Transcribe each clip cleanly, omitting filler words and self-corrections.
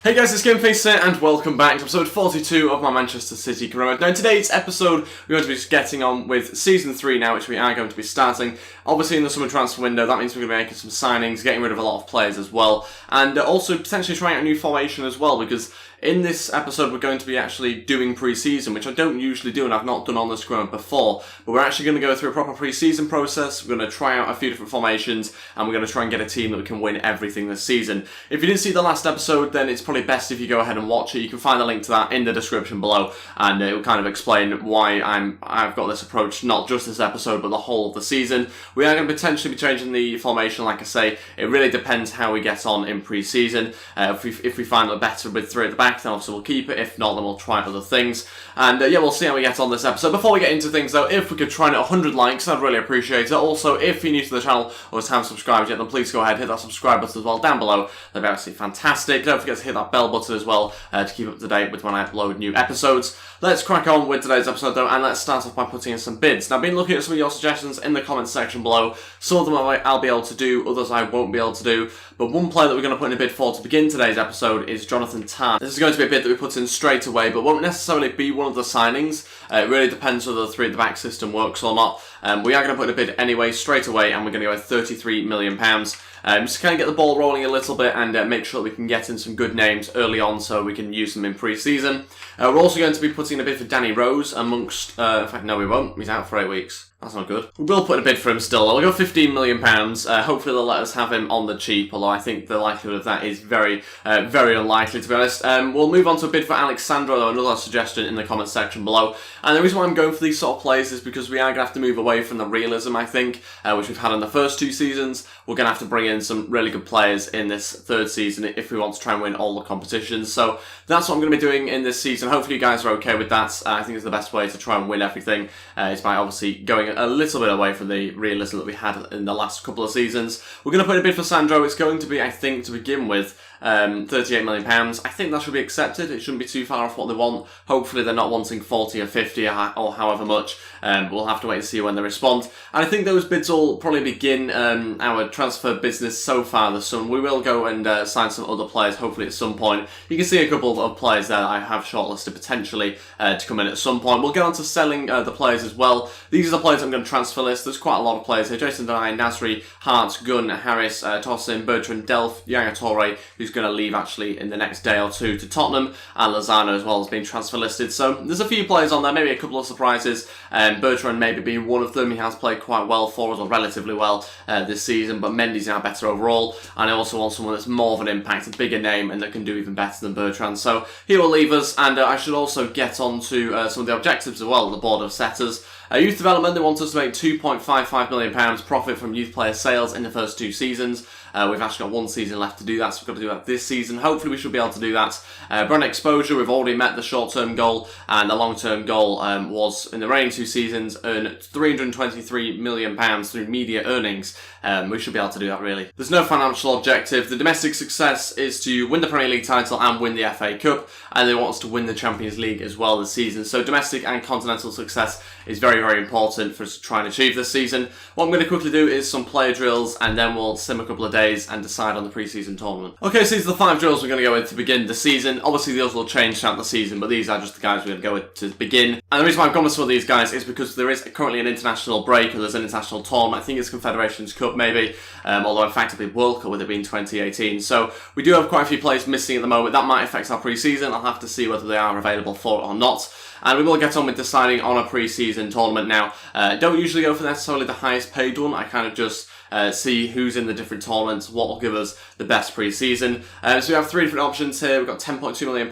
Hey guys, it's Gameface here, and welcome back to episode 42 of my Manchester City career mode. Now in today's episode, we're going to be just getting on with Season 3 now, which we are going to be starting. Obviously in the summer transfer window, that means we're going to be making some signings, getting rid of a lot of players as well, and also potentially trying out a new formation as well, because in this episode we're going to be actually doing pre-season, which I don't usually do and I've not done on this career mode before, but we're actually going to go through a proper pre-season process. We're going to try out a few different formations, and we're going to try and get a team that we can win everything this season. If you didn't see the last episode, then it's probably best if you go ahead and watch it. You can find the link to that in the description below, and it will kind of explain why I've got this approach, not just this episode, but the whole of the season. We are going to potentially be changing the formation, like I say. It really depends how we get on in pre-season. If we find it better with three at the back, then obviously we'll keep it. If not, then we'll try other things. And yeah, we'll see how we get on this episode. Before we get into things though, if we could try and hit 100 likes, I'd really appreciate it. Also, if you're new to the channel or just haven't subscribed yet, then please go ahead, hit that subscribe button as well down below. That'd be absolutely fantastic. Don't forget to hit that bell button as well to keep up to date with when I upload new episodes. Let's crack on with today's episode though, and let's start off by putting in some bids. Now, I've been looking at some of your suggestions in the comments section below. Some of them I'll be able to do, others I won't be able to do. But one player that we're going to put in a bid for to begin today's episode is Jonathan Tah. This is going to be a bid that we put in straight away, but won't necessarily be one of the signings. It really depends whether the three at the back system works or not. We are going to put in a bid anyway straight away, and we're going to go with £33 million. Just to kind of get the ball rolling a little bit and make sure that we can get in some good names early on so we can use them in pre-season. We're also going to be putting a bid for Danny Rose amongst... in fact, no we won't. He's out for 8 weeks. That's not good. We will put a bid for him still. We'll go £15 million. Hopefully they'll let us have him on the cheap, although I think the likelihood of that is very, very unlikely, to be honest. We'll move on to a bid for Alexandro, though, another suggestion in the comments section below. And the reason why I'm going for these sort of players is because we are going to have to move away from the realism, I think, which we've had in the first 2 seasons. We're going to have to bring in some really good players in this 3rd season if we want to try and win all the competitions. So that's what I'm going to be doing in this season. Hopefully you guys are okay with that. I think it's the best way to try and win everything, is by obviously going a little bit away from the realism that we had in the last couple of seasons. We're going to put in a bid for Sandro. It's going to be, I think, to begin with, £38 million. I think that should be accepted. It shouldn't be too far off what they want. Hopefully they're not wanting 40 or 50 or however much. We'll have to wait and see when they respond. And I think those bids will probably begin our transfer business so far this summer. We will go and sign some other players hopefully at some point. You can see a couple of players there that I have shortlisted potentially to come in at some point. We'll get on to selling the players as well. These are the players I'm going to transfer list. There's quite a lot of players here. Jason Dye, Nasri, Hart, Gunn, Harris, Tosin, Bertrand, Delph, Yaya Toure, who's going to leave actually in the next day or two to Tottenham, and Lozano as well has been transfer listed. So there's a few players on there, maybe a couple of surprises. Bertrand maybe being one of them. He has played quite well for us, or relatively well this season, but Mendy's now better overall, and I also want someone that's more of an impact, a bigger name, and that can do even better than Bertrand. So he will leave us, and I should also get on to some of the objectives as well, the board of setters. Youth development, they want us to make £2.55 million profit from youth player sales in the first 2 seasons. We've actually got 1 season left to do that, so we've got to do that this season. Hopefully we should be able to do that. Brand exposure, we've already met the short-term goal, and the long-term goal was, in the remaining 2 seasons, earn £323 million through media earnings. We should be able to do that, really. There's no financial objective. The domestic success is to win the Premier League title and win the FA Cup, and they want us to win the Champions League as well this season. So domestic and continental success is very, very important for us to try and achieve this season. What I'm going to quickly do is some player drills, and then we'll sim a couple of days and decide on the pre-season tournament. Okay, so these are the 5 drills we're going to go with to begin the season. Obviously, those will change throughout the season, but these are just the guys we're going to go with to begin. And the reason why I've gone with some of these guys is because there is currently an international break, or there's an international tournament. I think it's Confederations Cup, maybe, although in fact it'll be World Cup with it being 2018. So we do have quite a few players missing at the moment. That might affect our pre-season. I'll have to see whether they are available for it or not. And we will get on with deciding on a pre-season tournament now. Don't usually go for necessarily the highest paid one. I kind of just see who's in the different tournaments, what will give us the best pre-season. So we have 3 different options here. We've got £10.2 million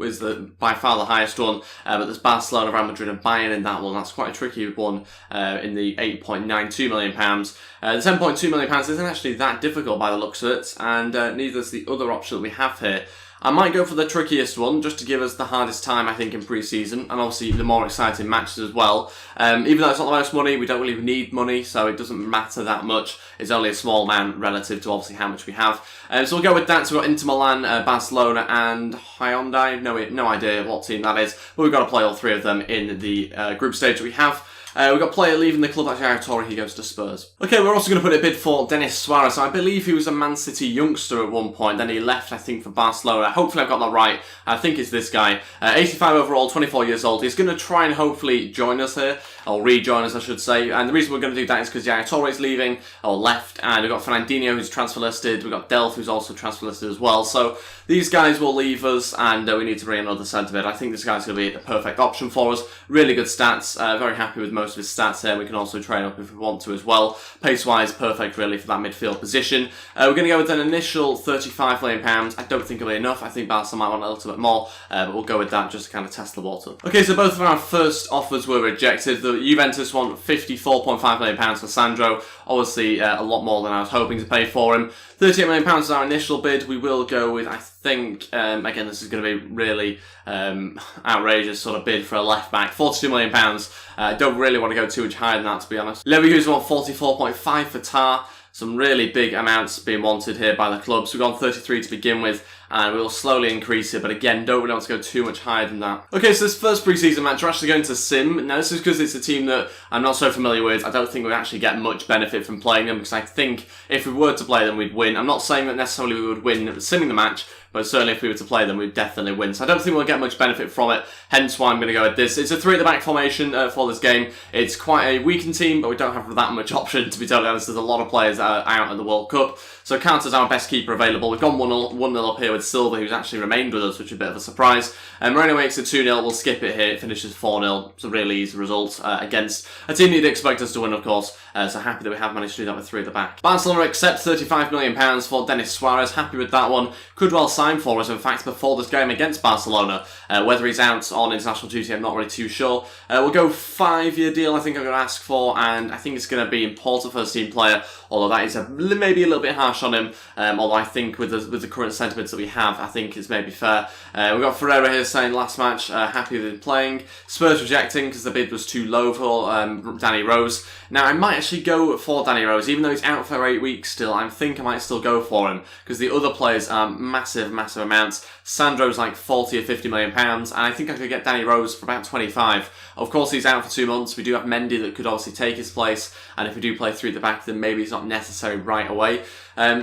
is by far the highest one, but there's Barcelona, Real Madrid and Bayern in that one. That's quite a tricky one in the £8.92 million. The £10.2 million isn't actually that difficult by the looks of it, and neither is the other option that we have here. I might go for the trickiest one, just to give us the hardest time, I think, in pre-season, and obviously the more exciting matches as well. Even though it's not the most money, we don't really need money, so it doesn't matter that much. It's only a small amount relative to obviously how much we have. So we'll go with that. So we've got Inter Milan, Barcelona, and Hyundai. No idea what team that is, but we've got to play all 3 of them in the group stage that we have. We've got a player leaving the club, that's Yaya Toure, he goes to Spurs. Okay, we're also going to put a bid for Denis Suarez. So I believe he was a Man.City youngster at one point, then he left, I think, for Barcelona. Hopefully I've got that right. I think it's this guy. 85 overall, 24 years old. He's going to try and hopefully join us here, or rejoin us, I should say. And the reason we're going to do that is because Yaya Toure is leaving, or left, and we've got Fernandinho who's transfer listed. We've got Delph who's also transfer listed as well. So these guys will leave us, and we need to bring another centre mid. I think this guy's going to be the perfect option for us. Really good stats. Very happy with most of his stats here. We can also train up if we want to as well. Pace-wise, perfect really for that midfield position. We're going to go with an initial £35 million. I don't think it'll be enough. I think Barca might want a little bit more, but we'll go with that just to kind of test the water. Okay, so both of our first offers were rejected. The Juventus want £54.5 million for Sandro. Obviously, a lot more than I was hoping to pay for him. £38 million is our initial bid. We will go with, I think, again, this is going to be really outrageous sort of bid for a left-back. £42 million. I don't really want to go too much higher than that, to be honest. Leverkusen want 44.5 for Tar. Some really big amounts being wanted here by the club. So we've gone 33 to begin with, and we will slowly increase it, but again, don't really want to go too much higher than that. Okay, so this first pre-season match, we're actually going to Sim. Now, this is because it's a team that I'm not so familiar with. I don't think we actually get much benefit from playing them, because I think if we were to play them, we'd win. I'm not saying that necessarily we would win simming the match, but certainly if we were to play them, we'd definitely win. So I don't think we'll get much benefit from it, hence why I'm going to go with this. It's a 3 at the back formation for this game. It's quite a weakened team, but we don't have that much option, to be totally honest. There's a lot of players that are out at the World Cup. So Carter's our best keeper available. We've gone 1-0 up here with Silva, who's actually remained with us, which is a bit of a surprise. Moreno makes it 2-0. We'll skip it here. It finishes 4-0. It's a really easy result against a team that you'd expect us to win, of course. So happy that we have managed to do that with 3 at the back. Barcelona accept £35 million for Denis Suarez. Happy with that one. Could well sign for us, in fact, before this game against Barcelona. Whether he's out on international duty, I'm not really too sure. We'll go 5-year deal, I think I'm going to ask for, and I think it's going to be important first team player, although that is maybe a little bit harsh on him. Although I think with the current sentiments that we have, I think it's maybe fair. We've got Ferreira here saying last match, happy with him playing. Spurs rejecting because the bid was too low for Danny Rose. Now, I might actually go for Danny Rose, even though he's out for 8 weeks still. I think I might still go for him, because the other players are massive amounts. Sandro's like 40 or 50 million pounds, and I think I could get Danny Rose for about 25. Of course, he's out for 2 months. We do have Mendy that could obviously take his place, and if we do play 3 at the back, then maybe it's not necessary right away.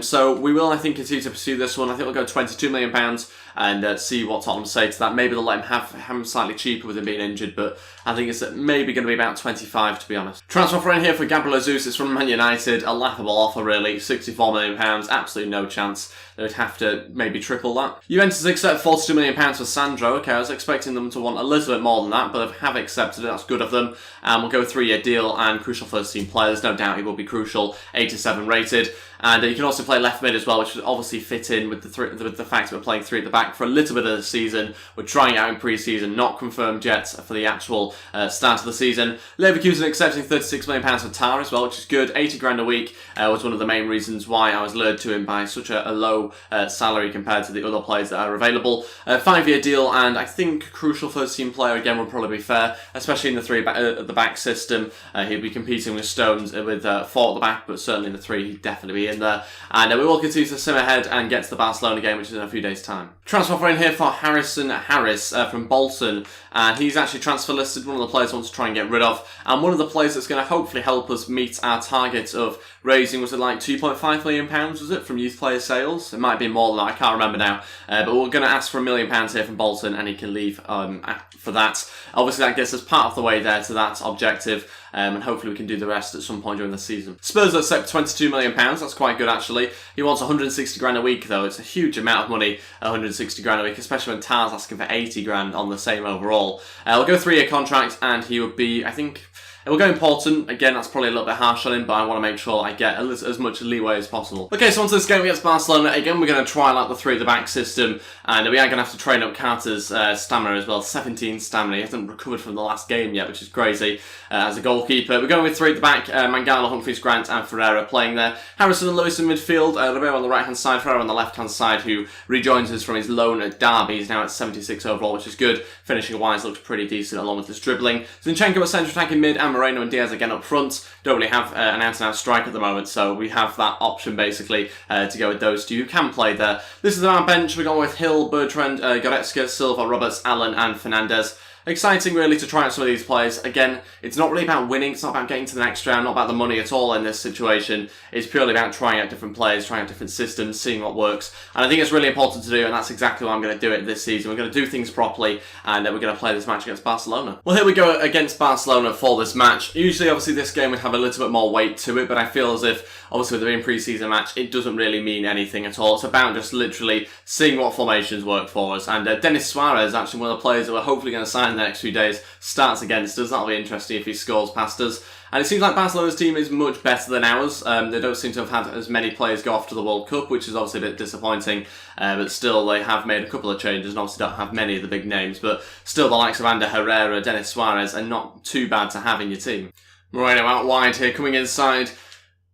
So we will, I think, continue to pursue this one. I think we'll go £22 million and see what Tottenham say to that. Maybe they'll let him have him slightly cheaper with him being injured, but I think it's maybe going to be about 25, to be honest. Transfer offer in here for Gabriel Jesus. It's from Man United. A laughable offer, really. £64 million. Absolutely no chance. They would have to maybe triple that. Juventus accept £42 million for Sandro. Okay, I was expecting them to want a little bit more than that, but they have accepted it. That's good of them. We'll go 3-year deal and crucial first team player. There's no doubt he will be crucial. 87 rated. And you can also play left mid as well, which would obviously fit in with the fact that we're playing 3 at the back for a little bit of the season. We're trying out in pre-season, not confirmed yet for the actual start of the season. Leverkusen accepting £36 million for Tar as well, which is good. 80 grand a week was one of the main reasons why I was lured to him by such a low salary compared to the other players that are available. 5-year deal, and I think crucial first team player again would probably be fair, especially in the 3 at the back system. He'd be competing with Stones with 4 at the back, but certainly in the 3 he'd definitely be in there. And we will continue to sim ahead and get to the Barcelona game, which is in a few days' time. Transfer offer in here for Harrison Harris from Bolton, and he's actually transfer listed, one of the players I want to try and get rid of, and one of the players that's going to hopefully help us meet our target of raising, was it like £2.5 million, was it, from youth player sales? It might be more than that, I can't remember now, but we're going to ask for £1 million here from Bolton, and he can leave for that. Obviously that gets us part of the way there to that objective, and hopefully we can do the rest at some point during the season. Spurs accept £22 million, that's quite good actually. He wants 160 grand a week though. It's a huge amount of money, 160 grand a week, especially when Tar's asking for 80 grand on the same overall. We'll go 3-year contract, and he would be, I think, we'll go important. Again, that's probably a little bit harsh on him, but I want to make sure I get as much leeway as possible. Okay, so onto this game against Barcelona. Again, we're going to try out the 3 at the back system, and we are going to have to train up Carter's stamina as well. 17 stamina. He hasn't recovered from the last game yet, which is crazy as a goalkeeper. We're going with 3 at the back. Mangala, Humphries, Grant and Ferreira playing there. Harrison and Lewis in midfield. Ribeiro on the right-hand side, Ferreira on the left-hand side, who rejoins us from his loan at Derby. He's now at 76 overall, which is good. Finishing-wise, looked pretty decent along with his dribbling. Zinchenko at centre attacking mid, and Moreno and Diaz again up front. Don't really have an out-and-out strike at the moment, so we have that option basically to go with those 2 who can play there. This is our bench. We're going with Hill, Bertrand, Goretzka, Silva, Roberts, Allen and Fernandez. exciting really to try out some of these players. Again, it's not really about winning, it's not about getting to the next round, not about the money at all in this situation. It's purely about trying out different players, trying out different systems, seeing what works. And I think it's really important to do, and that's exactly why I'm going to do it this season. We're going to do things properly, and we're going to play this match against Barcelona. Well, here we go against Barcelona for this match. Usually, obviously, this game would have a little bit more weight to it, but I feel as if, obviously, with it being pre-season match, it doesn't really mean anything at all. It's about just literally seeing what formations work for us. And Denis Suarez, actually one of the players that we're hopefully going to sign in the next few days, starts against us. That'll be interesting if he scores past us. And it seems like Barcelona's team is much better than ours. They don't seem to have had as many players go off to the World Cup, which is obviously a bit disappointing. But still, they have made a couple of changes and obviously don't have many of the big names. But still, the likes of Ander Herrera, Denis Suarez are not too bad to have in your team. Moreno out wide here, coming inside.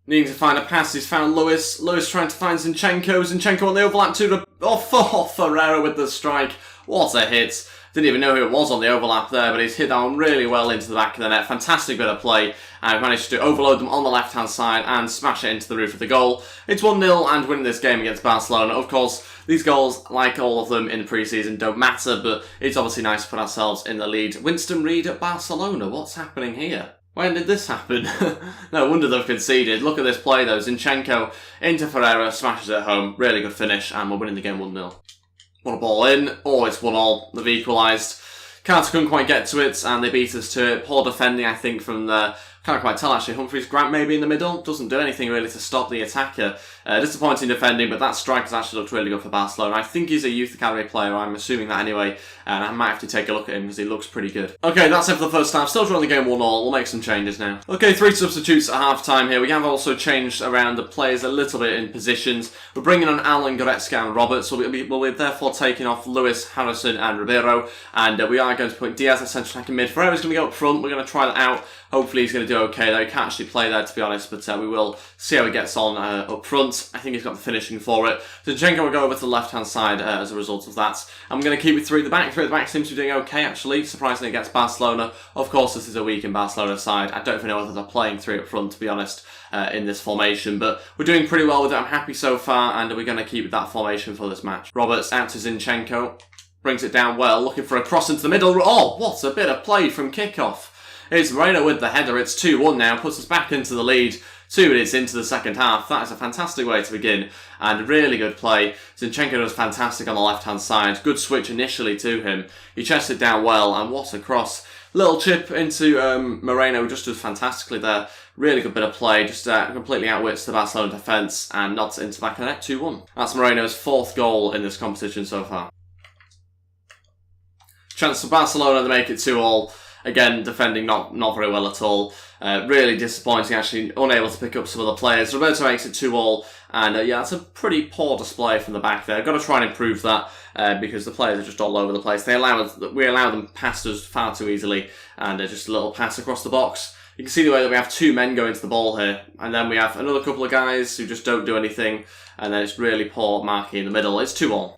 Needing to find a pass, he's found Lewis. Lewis trying to find Zinchenko. Zinchenko on the overlap to Ferreira with the strike. What a hit. Didn't even know who it was on the overlap there, but he's hit that one really well into the back of the net. Fantastic bit of play. And managed to overload them on the left-hand side and smash it into the roof of the goal. It's 1-0 and winning this game against Barcelona. Of course, these goals, like all of them in the pre-season, don't matter, but it's obviously nice to put ourselves in the lead. Winston Reid at Barcelona. What's happening here? When did this happen? No wonder they've conceded. Look at this play though. Zinchenko into Ferreira, smashes it home. Really good finish, and we're winning the game 1-0. What a ball in. Oh, it's 1-1. They've equalised. Carter couldn't quite get to it, and they beat us to it. Poor defending, I think, from the... Can't quite tell, actually. Humphreys Grant maybe in the middle. Doesn't do anything really to stop the attacker. Disappointing defending, but that strike has actually looked really good for Barcelona. I think he's a youth academy player. I'm assuming that anyway. And I might have to take a look at him because he looks pretty good. Okay, that's it for the first half. Still drawing the game 1-1. We'll make some changes now. Okay, 3 substitutes at half-time here. We have also changed around the players a little bit in positions. We're bringing on Alan, Goretzka and Roberts. We'll be therefore taking off Lewis, Harrison and Ribeiro. And we are going to put Diaz as central attacking mid. Ferreira's going to go up front. We're going to try that out. Hopefully he's going to do okay though. He can't actually play there to be honest, but we will see how he gets on up front. I think he's got the finishing for it. Zinchenko will go over to the left-hand side as a result of that. I'm going to keep it 3 at the back. 3 at the back seems to be doing okay actually, surprisingly against Barcelona. Of course this is a weak in Barcelona side. I don't even know whether they're playing 3 up front to be honest in this formation, but we're doing pretty well with it. I'm happy so far and we're going to keep that formation for this match. Roberts out to Zinchenko. Brings it down well, looking for a cross into the middle. Oh, what a bit of play from kickoff. It's Moreno with the header. It's 2-1 now, puts us back into the lead 2 minutes into the second half. That is a fantastic way to begin and really good play. Zinchenko does fantastic on the left-hand side. Good switch initially to him. He chests it down well and what a cross. Little chip into Moreno, just does fantastically there. Really good bit of play, just completely outwits the Barcelona defence and nods it into the back of the net, 2-1. That's Moreno's 4th goal in this competition so far. Chance for Barcelona to make it 2-2. Again, defending not very well at all. Really disappointing, actually, unable to pick up some of the players. Roberto makes it 2-2, and yeah, that's a pretty poor display from the back there. I've got to try and improve that because the players are just all over the place. We allow them past us far too easily, and just a little pass across the box. You can see the way that we have 2 men going to the ball here, and then we have another couple of guys who just don't do anything, and then it's really poor marking in the middle. It's 2-2.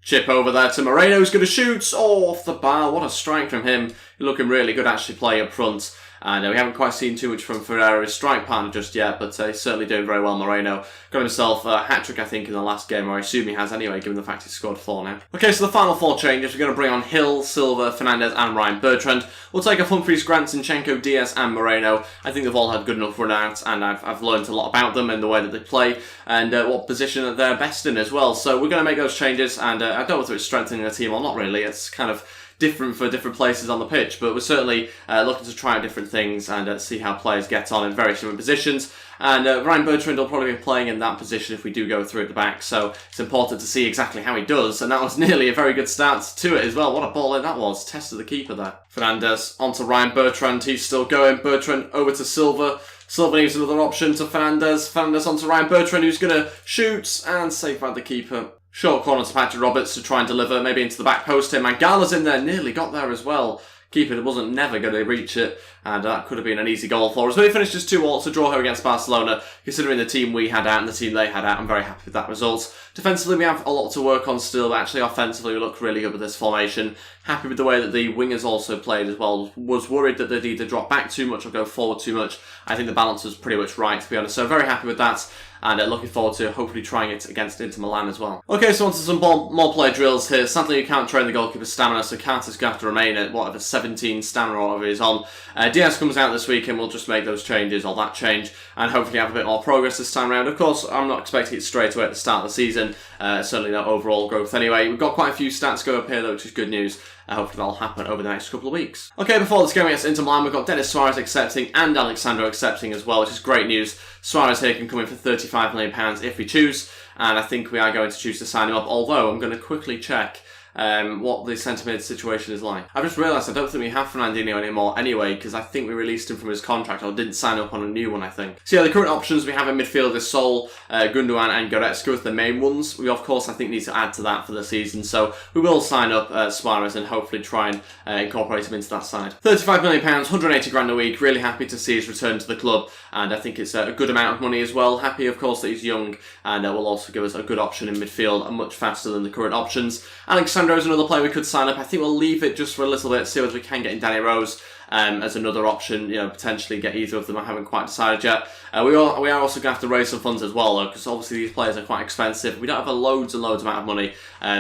Chip over there to Moreno, who's going to shoot. Oh, off the bar. What a strike from him. Looking really good, actually, play up front. And we haven't quite seen too much from Ferreira's strike partner just yet, but he's certainly doing very well, Moreno. Got himself a hat-trick, I think, in the last game, or I assume he has anyway, given the fact he's scored 4 now. Okay, so the final 4 changes. We're going to bring on Hill, Silva, Fernandez and Ryan Bertrand. We'll take off Humphreys, Grant, Zinchenko, Diaz and Moreno. I think they've all had good enough run-outs, and I've learned a lot about them and the way that they play, and what position they're best in as well. So we're going to make those changes, and I don't know whether it's strengthening the team or not, really. It's kind of different for different places on the pitch, but we're certainly looking to try out different things and see how players get on in various different positions. And Ryan Bertrand will probably be playing in that position if we do go through at the back, so it's important to see exactly how he does, and that was nearly a very good start to it as well. What a ball in that was. Tested the keeper there. Fernandez onto Ryan Bertrand, he's still going. Bertrand over to Silva. Silva needs another option to Fernandez. Fernandez onto Ryan Bertrand, who's going to shoot and save by the keeper. Short corner to Patrick Roberts to try and deliver, maybe into the back post here. Mangala's in there, nearly got there as well. Keeper wasn't never going to reach it, and that could have been an easy goal for us. But he finished just 2-2 to draw here against Barcelona. Considering the team we had out and the team they had out, I'm very happy with that result. Defensively, we have a lot to work on still, but actually offensively we look really good with this formation. Happy with the way that the wingers also played as well. Was worried that they'd either drop back too much or go forward too much. I think the balance was pretty much right, to be honest, so very happy with that. and looking forward to hopefully trying it against Inter Milan as well. Okay, so on to some more player drills here. Sadly, you can't train the goalkeeper's stamina, so Carter's going to have to remain at whatever 17 stamina or whatever he's on. Diaz comes out this week and we'll just make those changes, or that change, and hopefully have a bit more progress this time around. Of course, I'm not expecting it straight away at the start of the season, certainly not overall growth anyway. We've got quite a few stats go up here though, which is good news. Hopefully that'll happen over the next couple of weeks. Okay, before this game against Inter Milan, we've got Denis Suarez accepting and Alexandro accepting as well, which is great news. Suarez here can come in for £35 million if we choose, and I think we are going to choose to sign him up, although I'm going to quickly check what the centre-mid situation is like. I've just realised I don't think we have Fernandinho anymore anyway, because I think we released him from his contract, or didn't sign up on a new one, I think. So yeah, the current options we have in midfield is Sol, Gundogan and Goretzka as the main ones. We of course I think need to add to that for the season, so we will sign up Suarez and hopefully try and incorporate him into that side. £35 million, 180 grand a week, really happy to see his return to the club, and I think it's a good amount of money as well. Happy of course that he's young, and will also give us a good option in midfield, and much faster than the current options. Alexandro's another player we could sign up. I think we'll leave it just for a little bit, see whether we can get in Danny Rose as another option, potentially get either of them. I haven't quite decided yet. We are also going to have to raise some funds as well, though, because obviously these players are quite expensive. We don't have a loads and loads amount of money,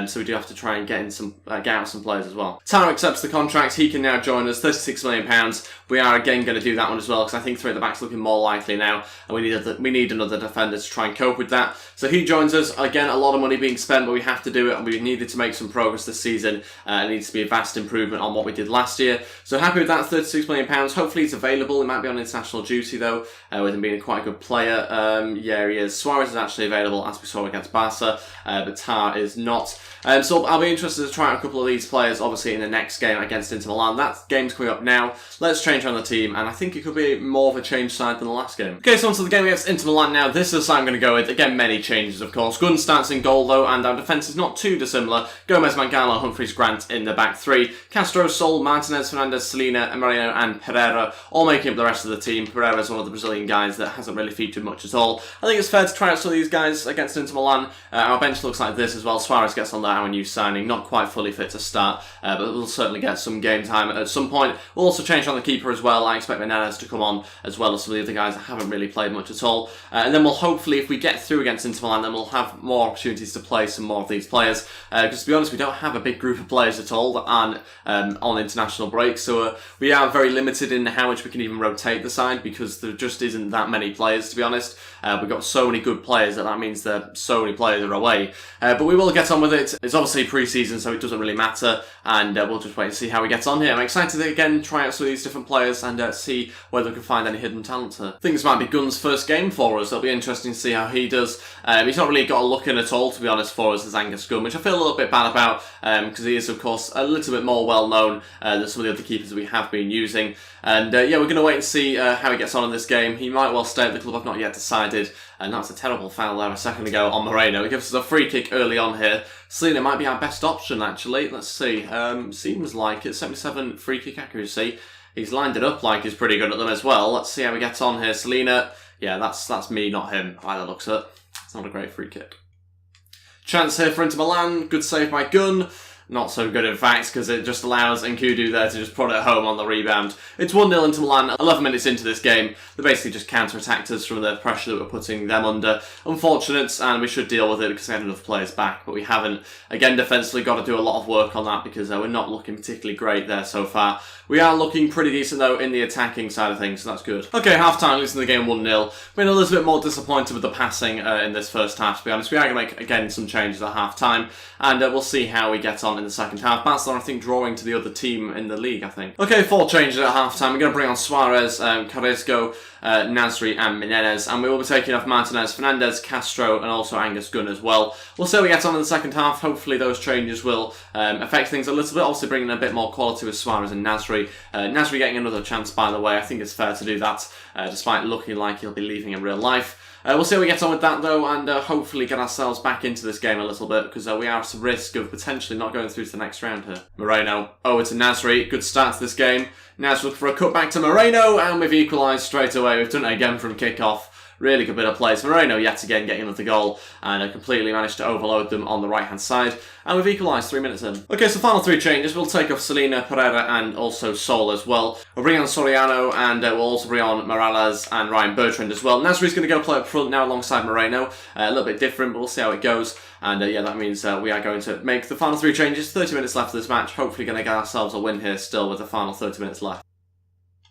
so we do have to try and get out some players as well. Tara accepts the contract. He can now join us, £36 million. We are again going to do that one as well, because I think three at the back's looking more likely now, and we need another defender to try and cope with that. So he joins us. Again, a lot of money being spent, but we have to do it, and we needed to make some progress this season. It needs to be a vast improvement on what we did last year. So happy with that, £36 million. Hopefully he's available. He might be on international duty though, with him being quite a good player. Yeah, he is. Suarez is actually available, as we saw against Barca, but Tar is not. So I'll be interested to try out a couple of these players, obviously, in the next game against Inter Milan. That game's coming up now. Let's change around the team, and I think it could be more of a change side than the last game. Okay, so on to the game against Inter Milan now. This is the side I'm going to go with. Again, many changes, of course. Gunn starts in goal, though, and our defence is not too dissimilar. Gomez, Mangala, Humphreys, Grant in the back three. Castro, Sol, Martinez, Fernandez, Salina, Moreno, and Pereira all making up the rest of the team. Pereira is one of the Brazilian guys that hasn't really featured much at all. I think it's fair to try out some of these guys against Inter Milan. Our bench looks like this as well. Suarez gets on there, our new signing. Not quite fully fit to start, but we'll certainly get some game time at some point. We'll also change on the keeper as well. I expect Menendez to come on, as well as some of the other guys that haven't really played much at all. And then we'll hopefully, if we get through against Inter Milan, then we'll have more opportunities to play some more of these players. Because to be honest, we don't have a big group of players at all that aren't on international breaks. So we are very limited in how much we can even rotate the side, because there just isn't that many players, to be honest. We've got so many good players that means that so many players are away. But we will get on with it. It's obviously pre-season, so it doesn't really matter, and we'll just wait and see how we get on here. I'm excited to again try out some of these different players and see whether we can find any hidden talent here. I think this might be Gunn's first game for us. It'll be interesting to see how he does. He's not really got a look in at all, to be honest, for us as Angus Gunn, which I feel a little bit bad about, because he is, of course, a little bit more well-known than some of the other keepers that we have been using. And yeah, we're going to wait and see how he gets on in this game. He might well stay at the club. I've not yet decided. And that's a terrible foul there a second ago on Moreno. He gives us a free kick early on here. Salina might be our best option, actually. Let's see. Seems like it's 77 free kick accuracy. He's lined it up like he's pretty good at them as well. Let's see how he gets on here. Salina. Yeah, that's me, not him, by the looks of it. It's not a great free kick. Chance here for Inter Milan. Good save by Gunn. Not so good, in fact, because it just allows Nkudu there to just put it home on the rebound. It's 1-0 into Milan, 11 minutes into this game. They basically just counter-attacked us from the pressure that we're putting them under. Unfortunate, and we should deal with it because we had enough players back, but we haven't. Again, defensively, got to do a lot of work on that because we're not looking particularly great there so far. We are looking pretty decent, though, in the attacking side of things, so that's good. Okay, half-time, losing the game 1-0. Been a little bit more disappointed with the passing in this first half, to be honest. We are going to make, again, some changes at half-time, and we'll see how we get on in the second half. Barcelona, I think, drawing to the other team in the league, I think. Okay, 4 changes at half-time. We're going to bring on Suarez, Carrasco, Nasri and Menendez, and we will be taking off Martinez, Fernandez, Castro, and also Angus Gunn as well. We'll see how we get on in the second half. Hopefully those changes will affect things a little bit, obviously bringing a bit more quality with Suarez and Nasri. Nasri getting another chance, by the way. I think it's fair to do that, despite looking like he'll be leaving in real life. We'll see how we get on with that, though, and hopefully get ourselves back into this game a little bit, because we are at risk of potentially not going through to the next round here. Moreno over to Nasri. Good start to this game. Nasri looking for a cutback to Moreno, and we've equalised straight away. We've done it again from kick-off. Really good bit of play. So Moreno yet again getting another goal and completely managed to overload them on the right-hand side. And we've equalised 3 minutes in. Okay, so final 3 changes. We'll take off Selena, Pereira and also Sol as well. We'll bring on Soriano and we'll also bring on Morales and Ryan Bertrand as well. Nasri's going to go play up front now alongside Moreno. A little bit different, but we'll see how it goes. And yeah, that means we are going to make the final 3 changes. 30 minutes left of this match. Hopefully going to get ourselves a win here still with the final 30 minutes left.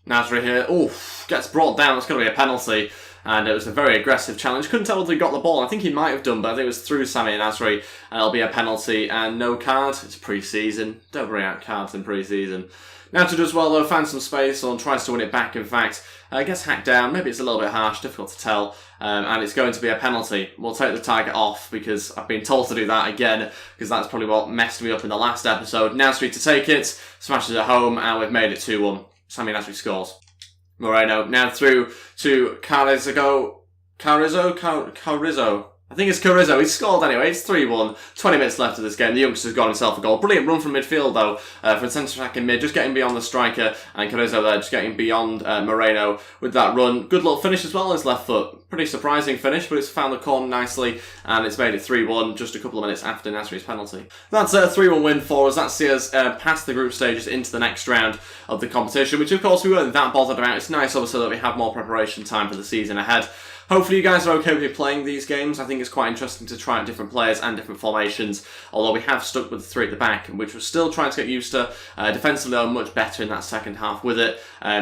Nasri here. Oof, gets brought down. It's going to be a penalty. And it was a very aggressive challenge. Couldn't tell whether he got the ball. I think he might have done, but I think it was through Sami Nasri. And it'll be a penalty and no card. It's pre-season. Don't bring out cards in pre-season. Nacho does well though, finds some space and tries to win it back. In fact, gets hacked down. Maybe it's a little bit harsh, difficult to tell. And it's going to be a penalty. We'll take the target off because I've been told to do that again because that's probably what messed me up in the last episode. Nasri to take it, smashes it home, and we've made it 2-1. Sami Nasri scores. Moreno now through to Carrizo. I think it's Carrizo. He's scored anyway. It's 3-1. 20 minutes left of this game. The youngster's got himself a goal. Brilliant run from midfield though from centre back in mid, just getting beyond the striker, and Carrizo there just getting beyond Moreno with that run. Good little finish as well on his left foot. Pretty surprising finish, but it's found the corner nicely and it's made it 3-1 just a couple of minutes after Nasri's penalty. That's a 3-1 win for us. That sees us past the group stages into the next round of the competition, which of course we weren't that bothered about. It's nice obviously that we have more preparation time for the season ahead. Hopefully you guys are okay with me playing these games. I think it's quite interesting to try out different players and different formations, although we have stuck with the 3 at the back, which we're still trying to get used to. Defensively, I'm much better in that second half with it,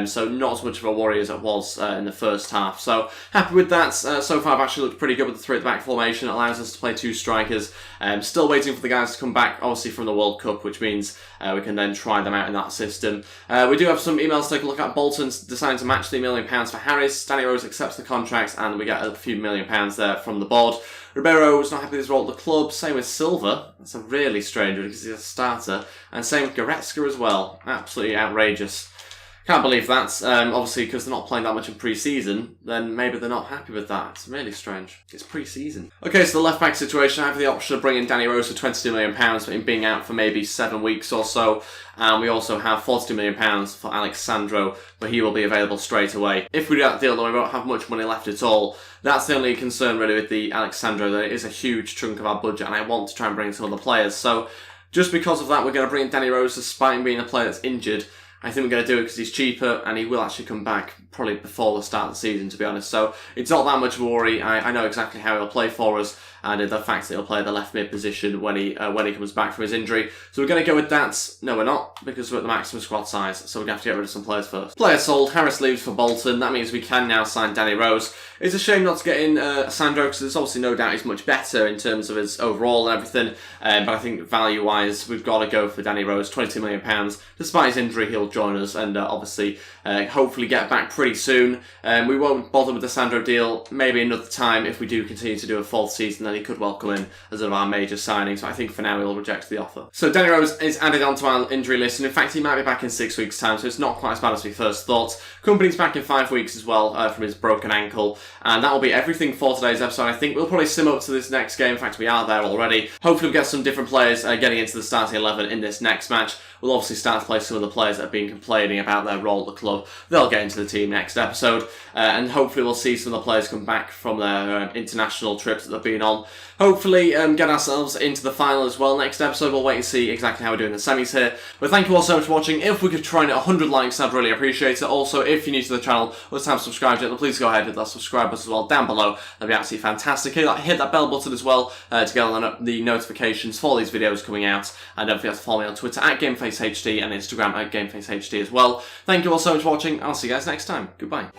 so not as much of a worry as it was in the first half. So happy with that. So far I've actually looked pretty good with the 3 at the back formation. It allows us to play 2 strikers. Still waiting for the guys to come back, obviously from the World Cup, which means we can then try them out in that system. We do have some emails to take a look at. Bolton's deciding to match the £1 million for Harris. Danny Rose accepts the contract and we get a few £1 million there from the board. Ribeiro was not happy with his role at the club. Same with Silva. That's a really strange one because he's a starter. And same with Goretzka as well. Absolutely outrageous. Can't believe that. Obviously, because they're not playing that much in pre-season, then maybe they're not happy with that. It's really strange. It's pre-season. Okay, so the left-back situation, I have the option of bringing Danny Rose for £22 million for him being out for maybe 7 weeks or so. And we also have £42 million for Alexandro, but he will be available straight away. If we do that deal, though, we won't have much money left at all. That's the only concern, really, with the Alexandro, that it is a huge chunk of our budget, and I want to try and bring some other players. So, just because of that, we're going to bring in Danny Rose, despite him being a player that's injured. I think we're going to do it because he's cheaper and he will actually come back probably before the start of the season, to be honest. So it's not that much of a worry. I know exactly how he'll play for us and the fact that he'll play the left mid position when he comes back from his injury. So we're going to go with that. No, we're not, because we're at the maximum squad size. So we're going to have to get rid of some players first. Player sold. Harris leaves for Bolton. That means we can now sign Danny Rose. It's a shame not to get in Sandro because there's obviously no doubt he's much better in terms of his overall and everything. But I think value-wise, we've got to go for Danny Rose. £22 million. Despite his injury, he'll join us and obviously hopefully get back pretty soon. We won't bother with the Sandro deal. Maybe another time if we do continue to do a 4th season, then he could well come in as one of our major signings. But I think for now we'll reject the offer. So Danny Rose is added onto our injury list, and in fact he might be back in 6 weeks' time, so it's not quite as bad as we first thought. Company's back in 5 weeks as well from his broken ankle, and that will be everything for today's episode. I think we'll probably sim up to this next game. In fact, we are there already. Hopefully we'll get some different players getting into the starting 11 in this next match. We'll obviously start to play some of the players that have been complaining about their role at the club. They'll get into the team next episode, and hopefully we'll see some of the players come back from their international trips that they've been on. Hopefully get ourselves into the final as well. Next episode we'll wait and see exactly how we're doing the semis here. But thank you all so much for watching. If we could try and hit 100 likes, I'd really appreciate it. Also, if you're new to the channel or haven't subscribed yet, then please go ahead and hit that subscribe button as well down below. That'd be absolutely fantastic. Hit that bell button as well to get on the notifications for these videos coming out. And don't forget to follow me on Twitter at GameFaceHD and Instagram at GameFaceHD as well. Thank you all so much for watching. I'll see you guys next time. Goodbye.